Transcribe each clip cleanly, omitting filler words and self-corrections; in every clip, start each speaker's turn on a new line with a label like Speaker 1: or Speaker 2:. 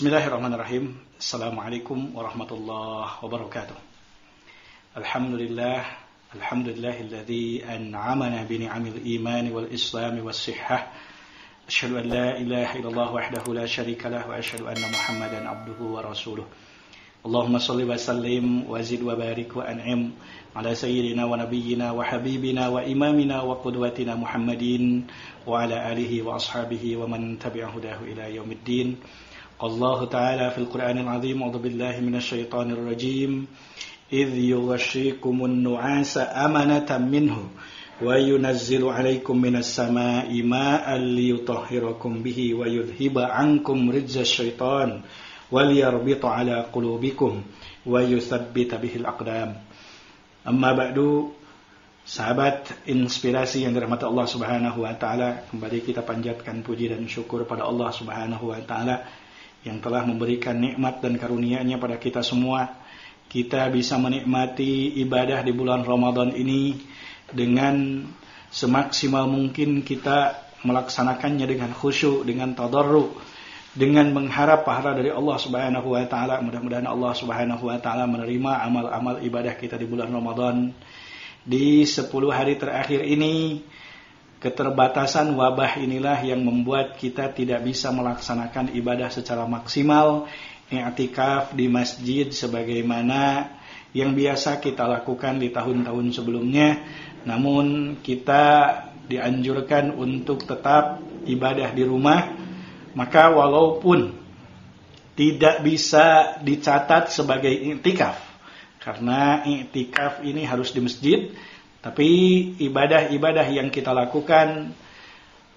Speaker 1: Bismillahirrahmanirrahim. Assalamualaikum warahmatullahi wabarakatuh. Alhamdulillah, alhamdulillahilladzi an'amana bi ni'amil iman wal islam was sihhah. Asyhadu an la ilaha illallah wahdahu la syarika lah wa asyhadu anna Muhammadan abduhu wa rasuluh. Allahumma shalli wa sallim wa zid wa barik wa an'im ala sayyidina wa nabiyyina wa habibina wa imamina wa qudwatina Muhammadin wa ala alihi wa ashabihi wa man tabi'ahu hudahu ila yaumiddin. Allah Ta'ala fil Qur'anil Azim, a'udzu billahi minasy syaithanir rajim. Idz yughashshikumun nu'asa amanatan minhu wa yunazzilu 'alaikum minas sama'i ma'an liyutahhirakum bihi wa yudhhiba 'ankum rijzasy syaitan wal yarbita 'ala qulubikum wa yutsabbita bihil aqdam. Amma ba'du, sahabat inspirasi yang dirahmati Allah Subhanahu wa taala, kembali kita panjatkan puji dan syukur pada Allah Subhanahu wa taala yang telah memberikan nikmat dan karunia-Nya pada kita semua. Kita bisa menikmati ibadah di bulan Ramadan ini dengan semaksimal mungkin kita melaksanakannya dengan khusyuk, dengan tadarru, dengan mengharap pahala dari Allah Subhanahu wa taala. Mudah-mudahan Allah Subhanahu wa taala menerima amal-amal ibadah kita di bulan Ramadan. Di 10 hari terakhir ini, keterbatasan wabah inilah yang membuat kita tidak bisa melaksanakan ibadah secara maksimal, i'tikaf di masjid sebagaimana yang biasa kita lakukan di tahun-tahun sebelumnya. Namun kita dianjurkan untuk tetap ibadah di rumah. Maka walaupun tidak bisa dicatat sebagai i'tikaf, karena i'tikaf ini harus di masjid, tapi ibadah-ibadah yang kita lakukan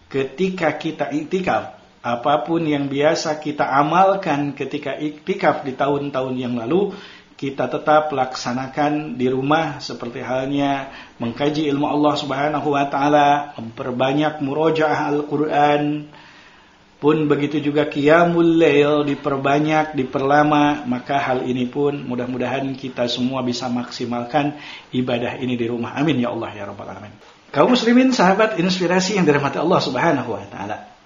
Speaker 1: ketika kita iktikaf, apapun yang biasa kita amalkan ketika iktikaf di tahun-tahun yang lalu, kita tetap laksanakan di rumah, seperti halnya mengkaji ilmu Allah Subhanahu wa taala, memperbanyak murojaah Al-Qur'an, pun begitu juga qiyamul lail diperbanyak, diperlama. Maka hal ini pun mudah-mudahan kita semua bisa maksimalkan ibadah ini di rumah. Amin ya Allah ya rabbal alamin. Kaum muslimin, sahabat inspirasi yang dirahmati Allah Subhanahu wa taala,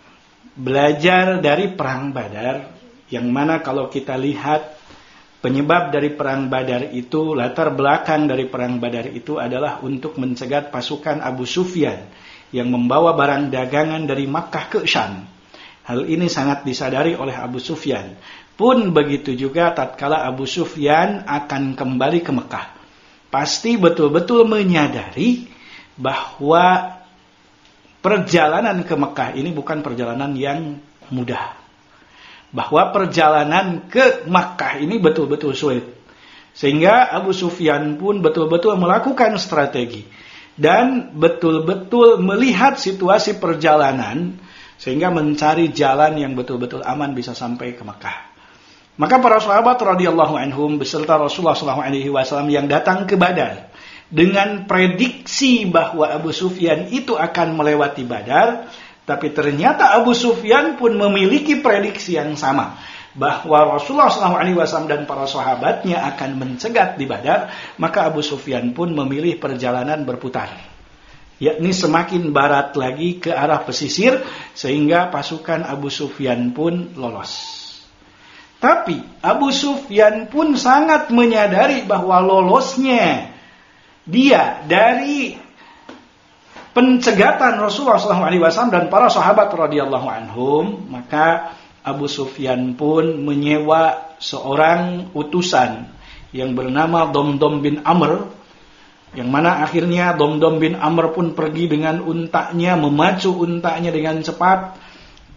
Speaker 1: belajar dari perang Badar, yang mana kalau kita lihat penyebab dari perang Badar itu, latar belakang dari perang Badar itu adalah untuk mencegat pasukan Abu Sufyan yang membawa barang dagangan dari Makkah ke Syam. Hal ini sangat disadari oleh Abu Sufyan. Pun begitu juga tatkala Abu Sufyan akan kembali ke Mekah, pasti betul-betul menyadari bahwa perjalanan ke Mekah ini bukan perjalanan yang mudah. Bahwa perjalanan ke Mekah ini betul-betul sulit. Sehingga Abu Sufyan pun betul-betul melakukan strategi dan betul-betul melihat situasi perjalanan, sehingga mencari jalan yang betul-betul aman bisa sampai ke Makkah. Maka para sahabat radhiyallahu anhum beserta Rasulullah SAW yang datang ke Badar dengan prediksi bahwa Abu Sufyan itu akan melewati Badar, tapi ternyata Abu Sufyan pun memiliki prediksi yang sama bahwa Rasulullah SAW dan para sahabatnya akan mencegat di Badar. Maka Abu Sufyan pun memilih perjalanan berputar, yakni semakin barat lagi ke arah pesisir, sehingga pasukan Abu Sufyan pun lolos. Tapi Abu Sufyan pun sangat menyadari bahwa lolosnya dia dari pencegatan Rasulullah SAW dan para sahabat radhiyallahu anhum, maka Abu Sufyan pun menyewa seorang utusan yang bernama Domdom bin Amr, yang mana akhirnya Domdom bin Amr pun pergi dengan untanya, memacu untanya dengan cepat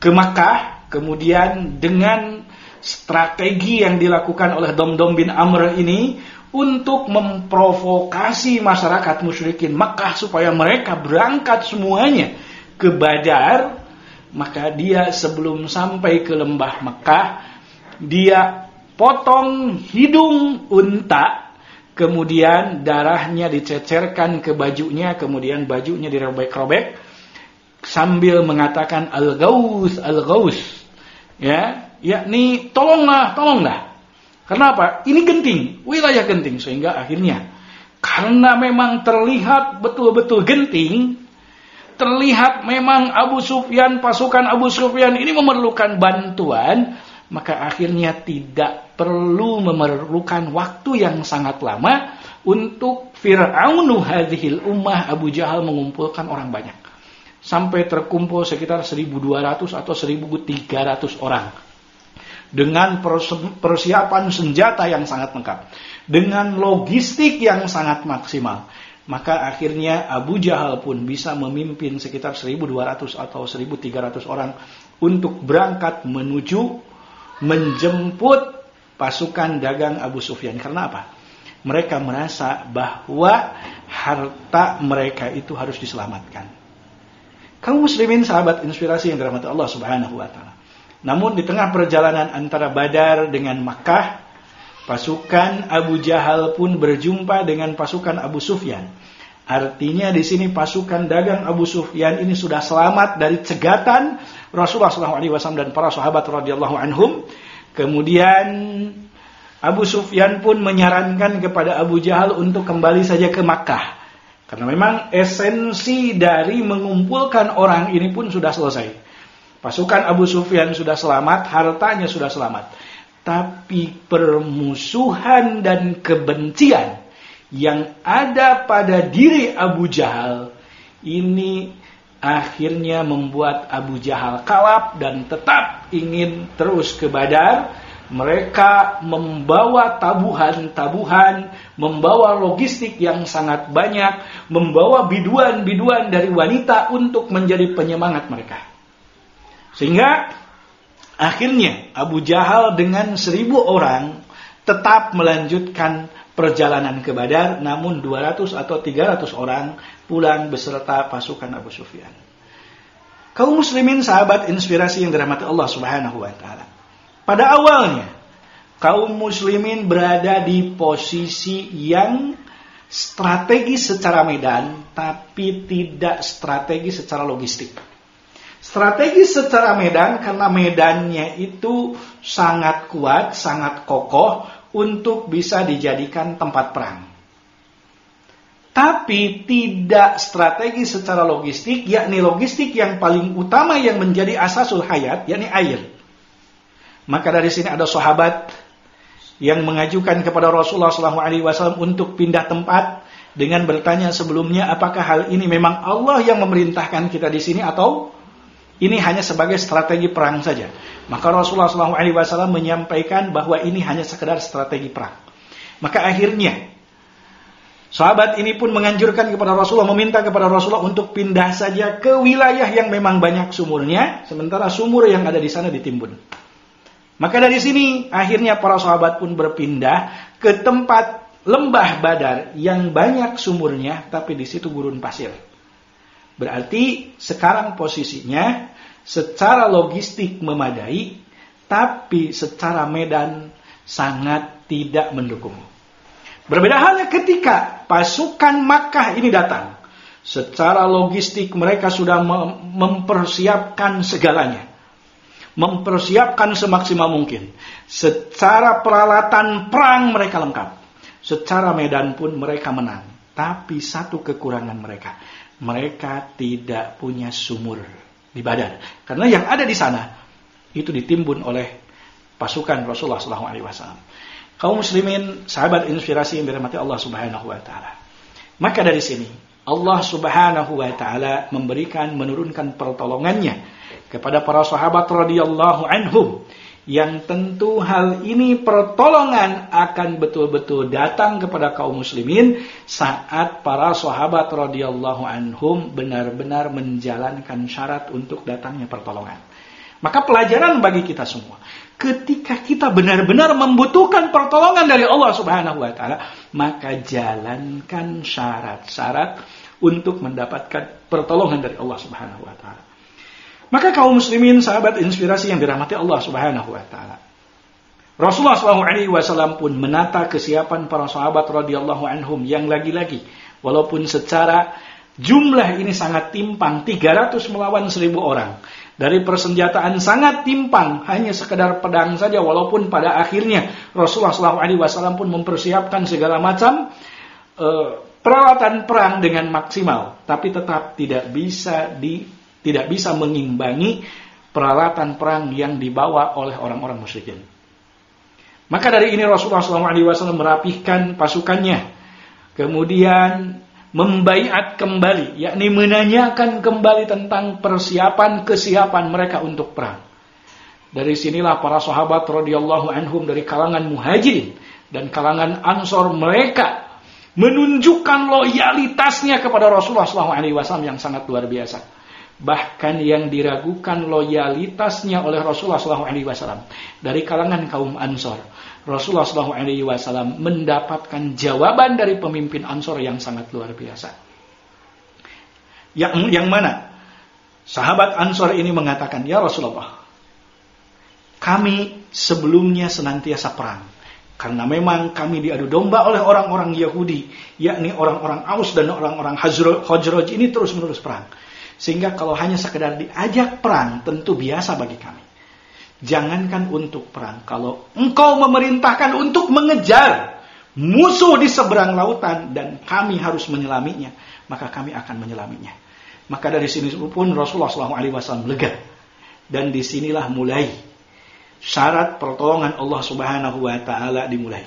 Speaker 1: ke Makkah. Kemudian dengan strategi yang dilakukan oleh Domdom bin Amr ini untuk memprovokasi masyarakat musyrikin Makkah supaya mereka berangkat semuanya ke Badar, maka dia sebelum sampai ke lembah Makkah, dia potong hidung unta. Kemudian darahnya dicecerkan ke bajunya, kemudian bajunya dirobek-robek sambil mengatakan al-Ghaus, al-Ghaus. Ya, yakni tolonglah, tolonglah. Kenapa? Ini genting, wilayah genting, sehingga akhirnya karena memang terlihat betul-betul genting, terlihat memang Abu Sufyan, pasukan Abu Sufyan ini memerlukan bantuan, maka akhirnya tidak perlu memerlukan waktu yang sangat lama untuk Fir'aunu hadhil ummah, Abu Jahal, mengumpulkan orang banyak. Sampai terkumpul sekitar 1.200 atau 1.300 orang. Dengan persiapan senjata yang sangat lengkap. Dengan logistik yang sangat maksimal. Maka akhirnya Abu Jahal pun bisa memimpin sekitar 1.200 atau 1.300 orang untuk berangkat menuju menjemput pasukan dagang Abu Sufyan. Karena apa? Mereka merasa bahwa harta mereka itu harus diselamatkan. Kaum muslimin, sahabat inspirasi yang dirahmati Allah Subhanahu wa taala. Namun di tengah perjalanan antara Badar dengan Makkah, pasukan Abu Jahal pun berjumpa dengan pasukan Abu Sufyan. Artinya di sini pasukan dagang Abu Sufyan ini sudah selamat dari cegatan Rasulullah SAW dan para sahabat radhiyallahu anhum. Kemudian Abu Sufyan pun menyarankan kepada Abu Jahal untuk kembali saja ke Makkah. Karena memang esensi dari mengumpulkan orang ini pun sudah selesai. Pasukan Abu Sufyan sudah selamat, hartanya sudah selamat. Tapi permusuhan dan kebencian yang ada pada diri Abu Jahal ini akhirnya membuat Abu Jahal kalap dan tetap ingin terus ke Badar. Mereka membawa tabuhan-tabuhan, membawa logistik yang sangat banyak, membawa biduan-biduan dari wanita untuk menjadi penyemangat mereka. Sehingga akhirnya Abu Jahal dengan 1.000 orang tetap melanjutkan perjalanan ke Badar, namun 200 atau 300 orang pulang beserta pasukan Abu Sufyan. Kaum muslimin, sahabat inspirasi yang dirahmati Allah Subhanahu wa taala. Pada awalnya kaum muslimin berada di posisi yang strategis secara medan, tapi tidak strategis secara logistik. Strategis secara medan karena medannya itu sangat kuat, sangat kokoh untuk bisa dijadikan tempat perang. Tapi tidak strategis secara logistik, yakni logistik yang paling utama yang menjadi asasul hayat, yakni air. Maka dari sini ada sahabat yang mengajukan kepada Rasulullah SAW untuk pindah tempat dengan bertanya sebelumnya, apakah hal ini memang Allah yang memerintahkan kita di sini atau ini hanya sebagai strategi perang saja? Maka Rasulullah SAW menyampaikan bahwa ini hanya sekedar strategi perang. Maka akhirnya sahabat ini pun menganjurkan kepada Rasulullah, meminta kepada Rasulullah untuk pindah saja ke wilayah yang memang banyak sumurnya, sementara sumur yang ada di sana ditimbun. Maka dari sini akhirnya para sahabat pun berpindah ke tempat lembah Badar yang banyak sumurnya, tapi di situ gurun pasir. Berarti sekarang posisinya secara logistik memadai, tapi secara medan sangat tidak mendukung. Berbeda halnya ketika pasukan Makkah ini datang. Secara logistik mereka sudah mempersiapkan segalanya. Mempersiapkan semaksimal mungkin. Secara peralatan perang mereka lengkap. Secara medan pun mereka menang. Tapi satu kekurangan mereka. Mereka tidak punya sumur di Badar. Karena yang ada di sana itu ditimbun oleh pasukan Rasulullah SAW. Kaum muslimin, sahabat inspirasi yang dirahmati Allah Subhanahu wa taala. Maka dari sini Allah Subhanahu wa taala menurunkan pertolongannya kepada para sahabat radhiyallahu anhum, yang tentu hal ini pertolongan akan betul-betul datang kepada kaum muslimin saat para sahabat radhiyallahu anhum benar-benar menjalankan syarat untuk datangnya pertolongan. Maka pelajaran bagi kita semua, ketika kita benar-benar membutuhkan pertolongan dari Allah Subhanahu wa taala, maka jalankan syarat-syarat untuk mendapatkan pertolongan dari Allah Subhanahu wa taala. Maka kaum muslimin, sahabat inspirasi yang dirahmati Allah Subhanahu wa taala, Rasulullah SAW pun menata kesiapan para sahabat radhiyallahu anhum yang lagi-lagi walaupun secara jumlah ini sangat timpang, 300 melawan 1.000 orang. Dari persenjataan sangat timpang, hanya sekedar pedang saja, walaupun pada akhirnya Rasulullah SAW pun mempersiapkan segala macam peralatan perang dengan maksimal, tapi tetap tidak bisa mengimbangi peralatan perang yang dibawa oleh orang-orang musyrikin. Maka dari ini Rasulullah SAW merapihkan pasukannya, kemudian membaiat kembali, yakni menanyakan kembali tentang kesiapan mereka untuk perang. Dari sinilah para sahabat radhiyallahu anhum dari kalangan muhajirin dan kalangan ansor, mereka menunjukkan loyalitasnya kepada Rasulullah SAW yang sangat luar biasa. Bahkan yang diragukan loyalitasnya oleh Rasulullah SAW dari kalangan kaum ansor, Rasulullah SAW mendapatkan jawaban dari pemimpin Ansor yang sangat luar biasa. Yang mana? Sahabat Ansor ini mengatakan, "Ya Rasulullah, kami sebelumnya senantiasa perang. Karena memang kami diadu domba oleh orang-orang Yahudi, yakni orang-orang Aus dan orang-orang Khazraj ini terus-menerus perang. Sehingga kalau hanya sekedar diajak perang, tentu biasa bagi kami. Jangankan untuk perang, kalau engkau memerintahkan untuk mengejar musuh di seberang lautan dan kami harus menyelaminya, maka kami akan menyelaminya." Maka dari sini pun Rasulullah SAW lega. Dan disinilah mulai syarat pertolongan Allah Subhanahu wa Ta'ala dimulai.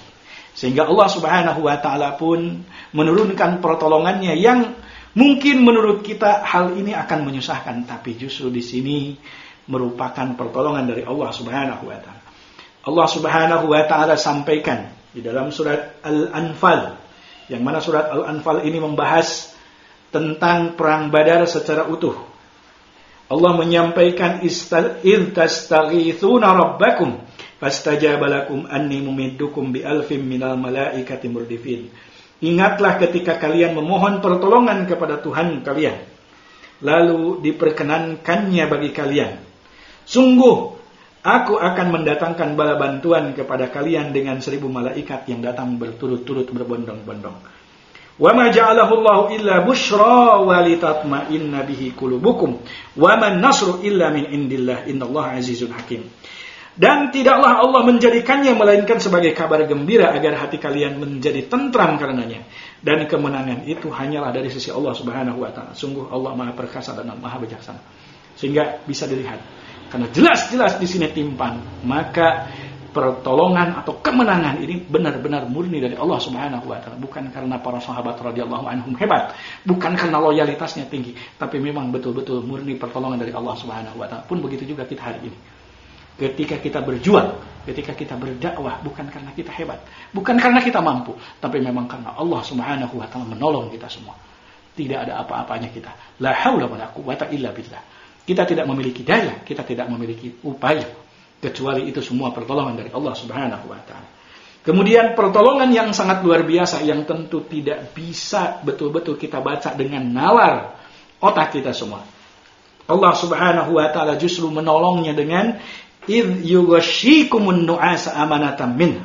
Speaker 1: Sehingga Allah Subhanahu wa Ta'ala pun menurunkan pertolongannya yang mungkin menurut kita hal ini akan menyusahkan, tapi justru di sini merupakan pertolongan dari Allah Subhanahu wa Ta'ala. Allah Subhanahu wa Ta'ala sampaikan di dalam surat Al-Anfal, yang mana surat Al-Anfal ini membahas tentang perang Badar secara utuh. Allah menyampaikan, "Idh tastaghithuna rabbakum fastajaba lakum anni mumiddukum bi alfin minal malaikati murdifin." Ingatlah ketika kalian memohon pertolongan kepada Tuhan kalian, lalu diperkenankannya bagi kalian. Sungguh, aku akan mendatangkan bala bantuan kepada kalian dengan 1000 malaikat yang datang berturut-turut berbondong-bondong. Wa ma ja'alahu Allahu illa busyra wa litatma'inna bihi qulubukum wa man nasru illa min indillah innallaha azizun hakim. Dan tidaklah Allah menjadikannya melainkan sebagai kabar gembira agar hati kalian menjadi tentram karenanya. Dan kemenangan itu hanyalah dari sisi Allah Subhanahu wa Ta'ala. Sungguh Allah Maha Perkasa dan Maha Bijaksana. Sehingga bisa dilihat, karena jelas-jelas di sini timpang, maka pertolongan atau kemenangan ini benar-benar murni dari Allah Subhanahu wa Ta'ala, bukan karena para sahabat radhiyallahu anhum hebat, bukan karena loyalitasnya tinggi, tapi memang betul-betul murni pertolongan dari Allah Subhanahu wa Ta'ala. Pun begitu juga kita hari ini. Ketika kita berjuang, ketika kita berdakwah, bukan karena kita hebat, bukan karena kita mampu, tapi memang karena Allah Subhanahu wa Ta'ala menolong kita semua. Tidak ada apa-apanya kita. La haula wala quwwata illa billah. Kita tidak memiliki daya, kita tidak memiliki upaya, kecuali itu semua pertolongan dari Allah Subhanahu wa Ta'ala. Kemudian pertolongan yang sangat luar biasa, yang tentu tidak bisa betul-betul kita baca dengan nalar otak kita semua. Allah Subhanahu wa Ta'ala justru menolongnya dengan idh yughashikumun nu'asa amanatan min.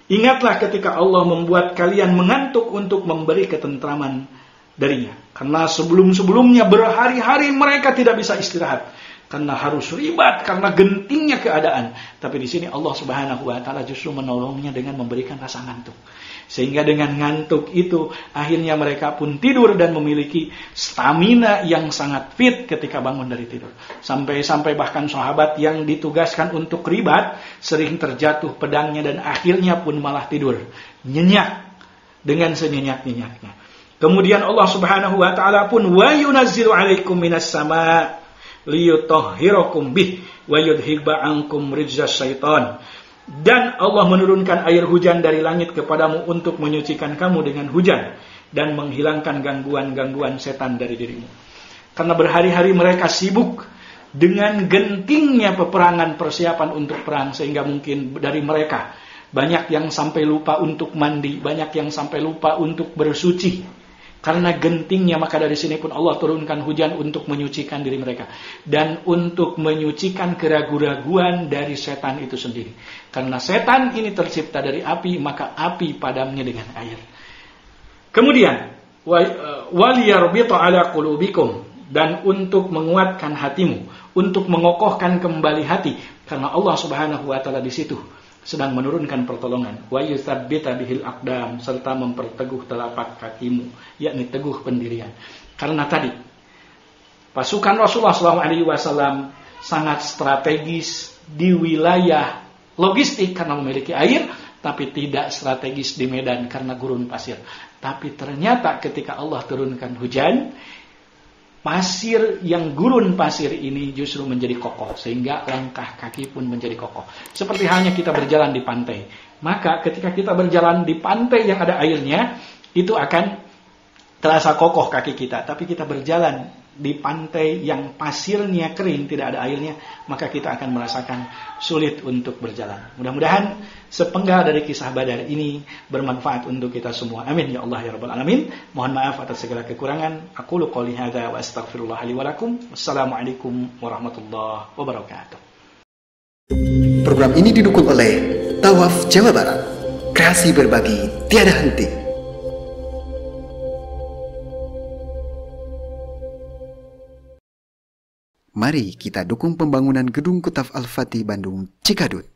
Speaker 1: Ingatlah ketika Allah membuat kalian mengantuk untuk memberi ketentraman darinya. Karena sebelum-sebelumnya berhari-hari mereka tidak bisa istirahat. Karena harus ribat, karena gentingnya keadaan. Tapi di sini Allah Subhanahu wa Ta'ala justru menolongnya dengan memberikan rasa ngantuk. Sehingga dengan ngantuk itu akhirnya mereka pun tidur dan memiliki stamina yang sangat fit ketika bangun dari tidur. Sampai-sampai bahkan sahabat yang ditugaskan untuk ribat sering terjatuh pedangnya dan akhirnya pun malah tidur nyenyak dengan senyenyak-nyenyaknya. Kemudian Allah Subhanahu wa Ta'ala pun wa yunazzilu 'alaikum minas sama' liyutahhirakum bih wa yudhhiba 'ankum rijzas syaitan. Dan Allah menurunkan air hujan dari langit kepadamu untuk menyucikan kamu dengan hujan dan menghilangkan gangguan-gangguan setan dari dirimu. Karena berhari-hari mereka sibuk dengan gentingnya peperangan, persiapan untuk perang, sehingga mungkin dari mereka banyak yang sampai lupa untuk mandi, banyak yang sampai lupa untuk bersuci. Karena gentingnya, maka dari sini pun Allah turunkan hujan untuk menyucikan diri mereka. Dan untuk menyucikan keraguan-raguan dari setan itu sendiri. Karena setan ini tercipta dari api, maka api padamnya dengan air. Kemudian, waliyarbita ala qulubikum. Dan untuk menguatkan hatimu. Untuk mengokohkan kembali hati. Karena Allah Subhanahu wa Ta'ala di situ sedang menurunkan pertolongan, wa yutsabbita bihil aqdam, serta memperteguh telapak kakimu, yakni teguh pendirian. Karena tadi pasukan Rasulullah SAW sangat strategis di wilayah logistik karena memiliki air, tapi tidak strategis di medan karena gurun pasir. Tapi ternyata ketika Allah turunkan hujan, pasir yang gurun pasir ini justru menjadi kokoh, sehingga langkah kaki pun menjadi kokoh. Seperti halnya kita berjalan di pantai. Maka ketika kita berjalan di pantai yang ada airnya, itu akan terasa kokoh kaki kita. Tapi kita berjalan di pantai yang pasirnya kering, tidak ada airnya, maka kita akan merasakan sulit untuk berjalan. Mudah-mudahan sepenggal dari kisah Badar ini bermanfaat untuk kita semua. Amin ya Allah ya Rabbal Alamin. Mohon maaf atas segala kekurangan. Aqulu qouli hadza wa astaghfirullah li wa lakum. Wassalamualaikum warahmatullahi wabarakatuh.
Speaker 2: Program ini didukung oleh Tawaf Jawa Barat. Kreasi berbagi tiada henti. Mari kita dukung pembangunan Gedung Kutaf Al-Fatih Bandung Cikadut.